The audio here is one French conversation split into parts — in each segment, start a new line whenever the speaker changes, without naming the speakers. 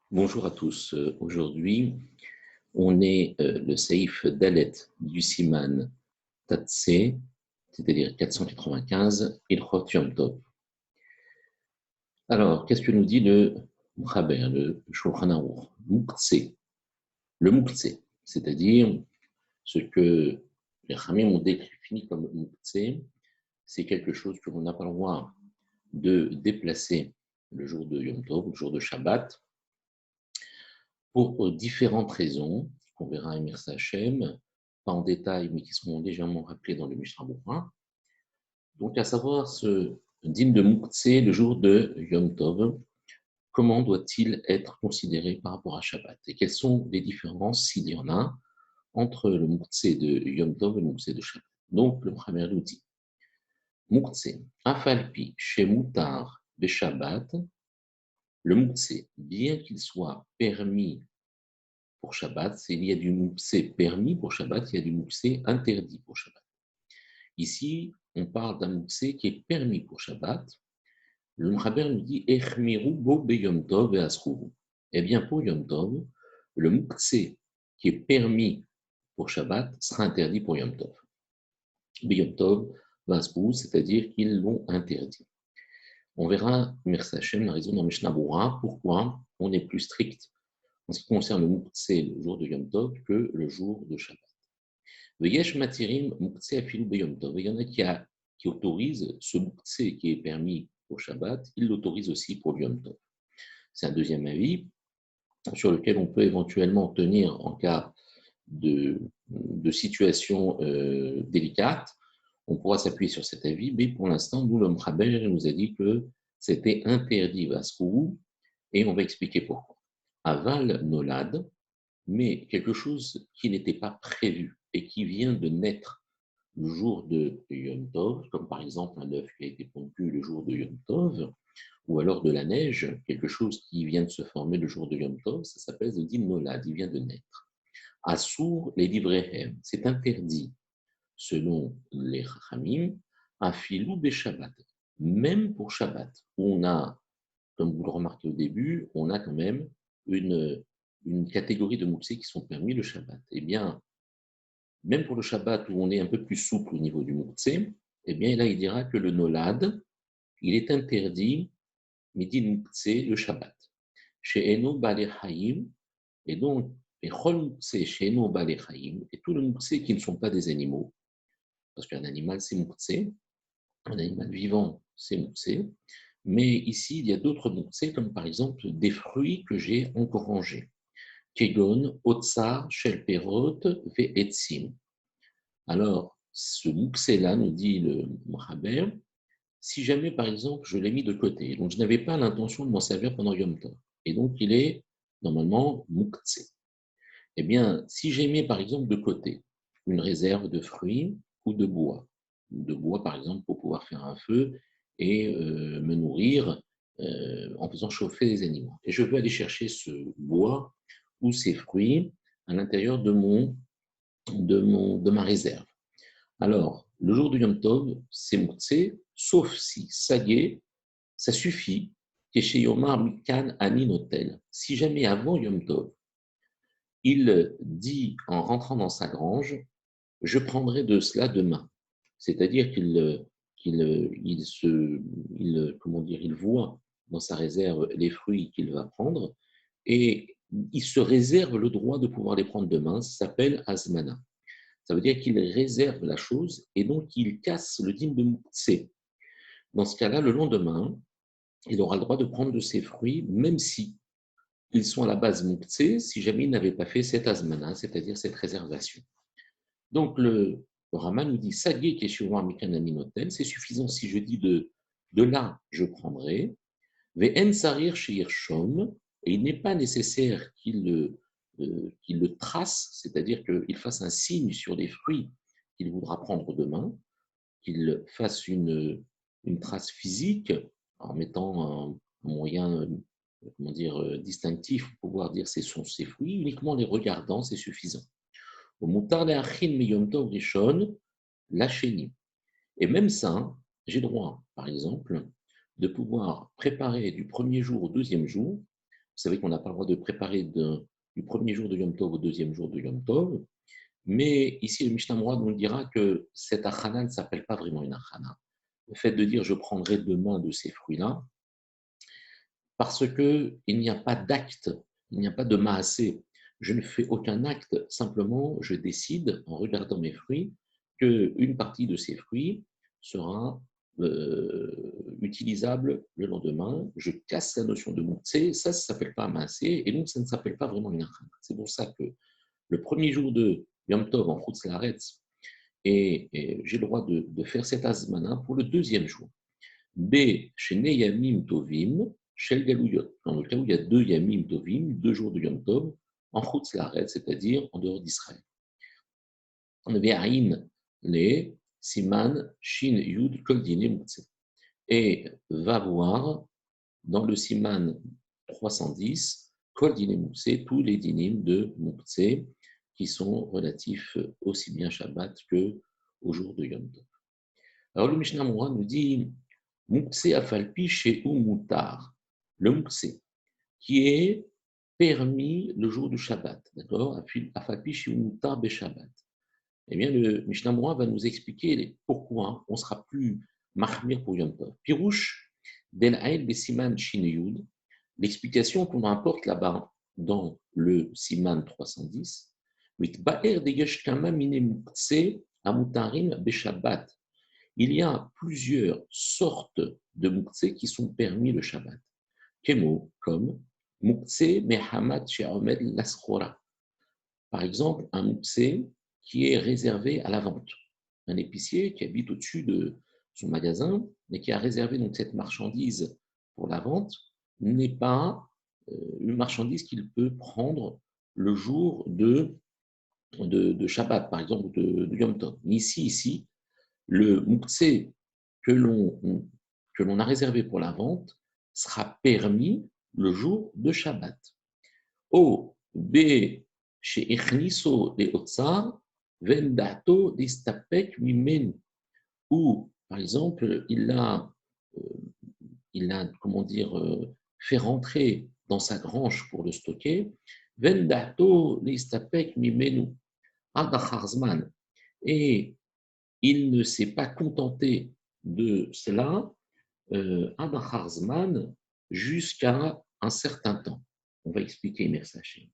Bonjour à tous. Aujourd'hui, on est le Seif Dalet du Siman Tatsé, c'est-à-dire 495, Ilchot Yom Tov. Alors, qu'est-ce que nous dit le Mchaber, le Shulchan Aruch? Mouktsé. Le Mouktsé, c'est-à-dire ce que les Chamim ont défini comme Mouktsé, c'est quelque chose que l'on n'a pas le droit de déplacer le jour de Yom Tov, le jour de Shabbat, pour différentes raisons, qu'on verra à Emir Sachem, pas en détail, mais qui seront légèrement rappelées dans le Mishnah Berurah. Donc, à savoir ce dîme de Mouktsé, le jour de Yom Tov, comment doit-il être considéré par rapport à Shabbat? Et quelles sont les différences, s'il y en a, entre le Mouktsé de Yom Tov et le Mouktsé de Shabbat? Donc, le premier nous dit Mouktsé, Afalpi, Shemutar, Shabbat, le Mouktsé, bien qu'il soit permis pour Shabbat, il y a du mouktsé permis pour Shabbat, il y a du mouktsé interdit pour Shabbat. Ici, on parle d'un mouktsé qui est permis pour Shabbat. Le Mchaber nous dit Echmiru bo be Yom Tov et asruhu. Eh bien, pour Yom Tov, le mouktsé qui est permis pour Shabbat sera interdit pour Yom Tov. Be Yom Tov, asruhu, c'est-à-dire qu'ils l'ont interdit. On verra, merci Hachem, la raison dans Mishnah Berurah, pourquoi on est plus strict en ce qui concerne le mouktsé le jour de Yom Tov que le jour de Shabbat. Il y en a qui autorisent ce mouktsé qui est permis pour Shabbat, ils l'autorisent aussi pour Yom Tov. C'est un deuxième avis sur lequel on peut éventuellement tenir en cas de situation délicate. On pourra s'appuyer sur cet avis, mais pour l'instant, nous, l'homme Khaber nous a dit que c'était interdit Vasrou, et on va expliquer pourquoi. Aval Nolad, mais quelque chose qui n'était pas prévu et qui vient de naître le jour de Yom Tov, comme par exemple un œuf qui a été pondu le jour de Yom Tov, ou alors de la neige, quelque chose qui vient de se former le jour de Yom Tov, ça s'appelle le din nolad, il vient de naître. Assour les livrehem, c'est interdit, selon les Chachamim, à filou des Shabbat, même pour Shabbat, où on a, comme vous le remarquez au début, on a quand même une catégorie de mouksés qui sont permis le Shabbat. Eh bien, même pour le Shabbat où on est un peu plus souple au niveau du Mouktsé, eh bien là il dira que le Nolad, il est interdit, Midi Mouktsé, le Shabbat. Chez Eno Balechaim, et donc, et Chol Mouktsé, chez Eno Balechaim, et tous les Mouktsé qui ne sont pas des animaux, parce qu'un animal c'est Mouktsé, un animal vivant c'est Mouktsé, mais ici il y a d'autres Mouktsé, comme par exemple des fruits que j'ai encore rangés. Kegon, Otsar, Shelperot, Ve'etzim. Alors, ce mouktsé-là, nous dit le Mchaber, si jamais, par exemple, je l'ai mis de côté, donc je n'avais pas l'intention de m'en servir pendant Yom Tov, et donc il est normalement mouktsé. Eh bien, si j'ai mis, par exemple, de côté une réserve de fruits ou de bois, par exemple, pour pouvoir faire un feu et me nourrir en faisant chauffer les animaux, et je veux aller chercher ce bois ou ces fruits à l'intérieur de ma réserve. Alors, le jour du Yom Tov, c'est Mouktsé, sauf si, ça y est, ça suffit, chez Yomar Mikan Anin Hotel. Si jamais avant Yom Tov, il dit en rentrant dans sa grange, je prendrai de cela demain. C'est-à-dire il voit dans sa réserve les fruits qu'il va prendre et il se réserve le droit de pouvoir les prendre demain. Ça s'appelle Azmana. Ça veut dire qu'il réserve la chose et donc il casse le dîme de Mouktsé. Dans ce cas-là, le lendemain, il aura le droit de prendre de ses fruits, même si ils sont à la base Mouktsé, si jamais il n'avait pas fait cette azmana, c'est-à-dire cette réservation. Donc le Rama nous dit Sagé Keshuwa Mikanaminoten, c'est suffisant si je dis de là, je prendrai. Ve'en sarir sheir shom, et il n'est pas nécessaire qu'il le trace, c'est-à-dire qu'il fasse un signe sur les fruits qu'il voudra prendre demain, qu'il fasse une trace physique en mettant un moyen distinctif pour pouvoir dire ce sont ces fruits, uniquement en les regardant, c'est suffisant. Au moutar de achin meyom tov rishon, la chénie. Et même ça, j'ai droit, par exemple, de pouvoir préparer du premier jour au deuxième jour savez qu'on n'a pas le droit de préparer du premier jour de Yom Tov au deuxième jour de Yom Tov. Mais ici, le Mishnah Moura nous dira que cette achana ne s'appelle pas vraiment une achana. Le fait de dire je prendrai demain de ces fruits-là, parce qu'il n'y a pas d'acte, il n'y a pas de maasé. Je ne fais aucun acte, simplement je décide, en regardant mes fruits, qu'une partie de ces fruits sera utilisable le lendemain. Je casse la notion de mouktsé, ça ne s'appelle pas un maasé, et donc ça ne s'appelle pas vraiment une achana. C'est pour ça que le premier jour de Yom Tov en Chutz Laaretz, et j'ai le droit de faire cet azmana pour le deuxième jour. B, chez Yamim Tovim, Shel Galouyot, dans le cas où il y a 2 Yamim Tovim, 2 jours de Yom Tov, en Chutz Laaretz, c'est-à-dire en dehors d'Israël. On avait Aïn, les Siman, Shin, Yud, Kol Dine, Moukse. Et va voir dans le Siman 310, Kol Dine Moukse, tous les dinim de Moukse, qui sont relatifs aussi bien Shabbat qu'au jour de Yom Tov. Alors le Mishnah Moura nous dit Moukse afalpi chez Moutar, le Moukse, qui est permis le jour du Shabbat, d'accord? Afalpi chez Moutar be Shabbat. Eh bien, le Mishnah Moura va nous expliquer pourquoi on ne sera plus mahmir pour Yom Tov. Pirouche, del Ael Besiman Shin Yud, l'explication qu'on apporte là-bas dans le Siman 310, il y a plusieurs sortes de mouktsé qui sont permis le Shabbat. Kemo, comme mouktsé mehamat she'omed laschora. Par exemple, un mouktsé qui est réservé à la vente. Un épicier qui habite au-dessus de son magasin, mais qui a réservé donc cette marchandise pour la vente, n'est pas une marchandise qu'il peut prendre le jour de Shabbat, par exemple, de Yom Tov. Ici, le mouktsé que l'on a réservé pour la vente sera permis le jour de Shabbat. O, B, chez Echniso de Otsar, Vendato d'Istapek Mimenu. Ou, par exemple, comment dire, fait rentrer dans sa grange pour le stocker, Vendato d'Istapek Mimenu. Adacharzman. Et il ne s'est pas contenté de cela, Adacharzman, jusqu'à un certain temps. On va expliquer Mersachem.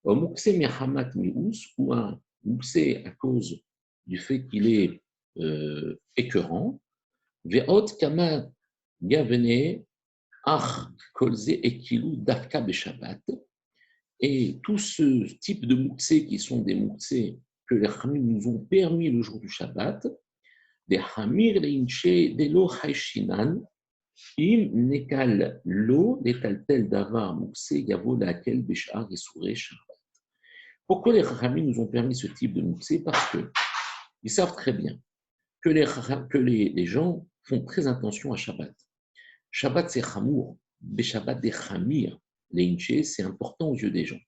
Au Moukse Mehamat Mious, ou un Moukse à cause du fait qu'il est écœurant, Ve'ot Kama Gavene Ach Kolze Ekilu Dafka Beshabbat. Et tout ce type de mouktsé qui sont des mouktsés que les Hamim nous ont permis le jour du Shabbat, des Hamir leinche de lo haishinan, im nekal lo letaltel davar mouktsé yavo laquel beshar esouré Shabbat. Pourquoi les Hamim nous ont permis ce type de mouktsé? Parce qu'ils savent très bien que les gens font très attention à Shabbat. Shabbat c'est Hamour, Beshabbat des Hamir. Leinche, c'est important aux yeux des gens.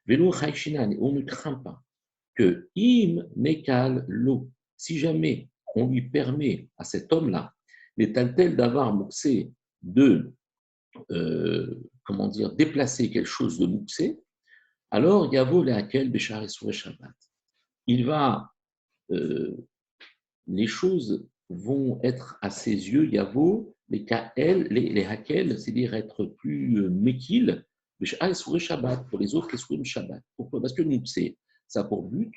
Velo Haishinan, on ne craint pas que im nekal lo, si jamais on lui permet à cet homme-là, les taltel d'avoir mouxé de, déplacer quelque chose de mouxé, alors yavo leakel beshar esure Shabbat. Il va, les choses vont être à ses yeux, yavo, les kael, les hakel, c'est-à-dire être plus mekil, beshar esure Shabbat, pour les autres esure Shabbat. Pourquoi? Parce que mouxé, ça a pour but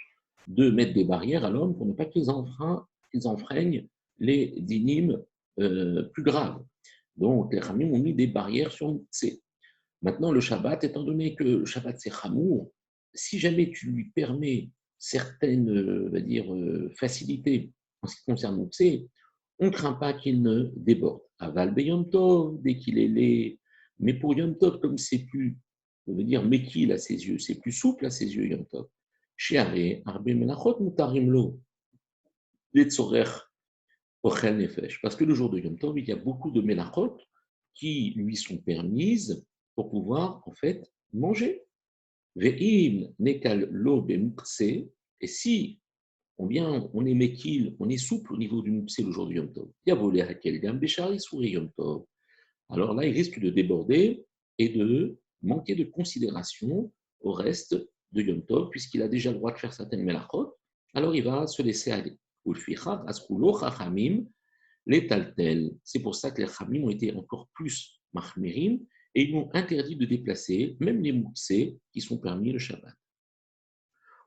de mettre des barrières à l'homme pour ne pas qu'ils enfreignent les dynimes plus graves. Donc, les Ramim ont mis des barrières sur Mouktsé. Maintenant, le Shabbat, étant donné que le Shabbat c'est Hamour, si jamais tu lui permets certaines facilités en ce qui concerne Mouktsé, on ne craint pas qu'il ne déborde. Aval Yom Tov, dès qu'il est laid, mais pour Yom Tov, comme c'est plus, on veut dire, Mekil à ses yeux, c'est plus souple à ses yeux, Yom Tov. Parce que le jour de Yom Tov, il y a beaucoup de melachot qui lui sont permises pour pouvoir en fait manger. Et si on est mekil, on est souple au niveau du mukse le jour du Yom Tov, alors là, il risque de déborder et de manquer de considération au reste de Yom Tov, puisqu'il a déjà le droit de faire certaines melachot, alors il va se laisser aller. Les taltel. C'est pour ça que les Khamim ont été encore plus mahmirim et ils m'ont interdit de déplacer même les moutsés qui sont permis le Shabbat.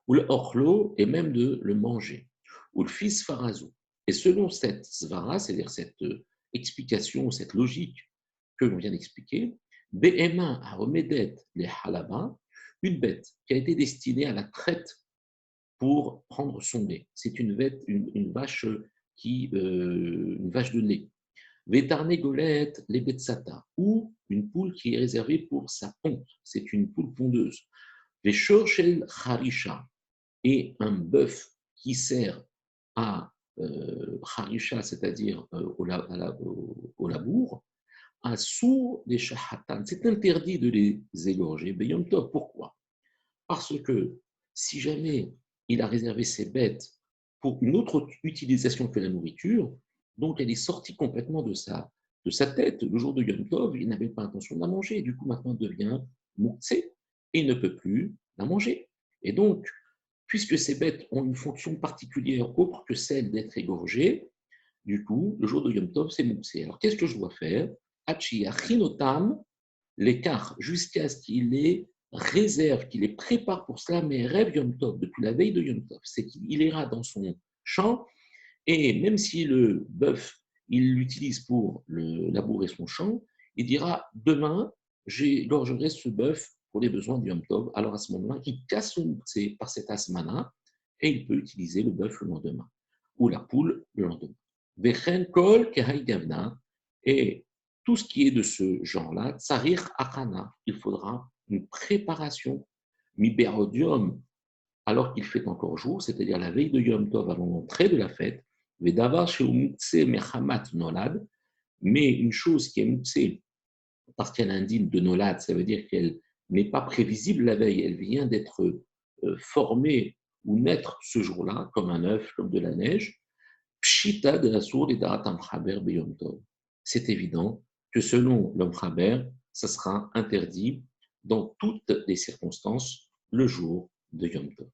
Ou le orlo et même de le manger. Ou le fils farazou. Et selon cette svara, c'est-à-dire cette explication ou cette logique que l'on vient d'expliquer, Behema a remédet les halaba, une bête qui a été destinée à la traite pour prendre son lait. C'est une vache une vache de lait. Vétarné golette, les betsata, ou une poule qui est réservée pour sa ponte. C'est une poule pondeuse. Les shorshel harisha, et un bœuf qui sert à harisha, c'est-à-dire au labour, à sourd des shahatan. C'est interdit de les égorger. Beyom Tov, pourquoi? Parce que si jamais il a réservé ses bêtes pour une autre utilisation que la nourriture, donc elle est sortie complètement de sa tête. Le jour de Yom Tov, il n'avait pas intention de la manger. Du coup, maintenant, elle devient moutsé et il ne peut plus la manger. Et donc, puisque ces bêtes ont une fonction particulière autre que celle d'être égorgées, du coup, le jour de Yom Tov, c'est moutsé. Alors, qu'est-ce que je dois faire? Achinotam, l'écart, jusqu'à ce qu'il les réserve, qu'il les prépare pour cela, mais rêve Yom Tov, depuis la veille de Yom Tov. C'est qu'il ira dans son champ, et même si le bœuf, il l'utilise pour labourer son champ, il dira demain, j'égorgerai ce bœuf pour les besoins du Yom Tov. Alors à ce moment-là, il casse son moutsé par cet asmana et il peut utiliser le bœuf le lendemain ou la poule le lendemain. Vechen kol kehai gavna, et tout ce qui est de ce genre-là, tsarir akana, il faudra une préparation, miberodium, alors qu'il fait encore jour, c'est-à-dire la veille de Yom Tov avant l'entrée de la fête, vedavar chez mutse mechamat nolad, mais une chose qui est mutse parce qu'elle indigne de nolad, ça veut dire qu'elle n'est pas prévisible la veille, elle vient d'être formée ou naître ce jour-là, comme un œuf, comme de la neige. Pshita de la sourde et d'aratam chaber beyom tov. C'est évident que selon l'homme chaber, ça sera interdit dans toutes les circonstances le jour de Yom Tov.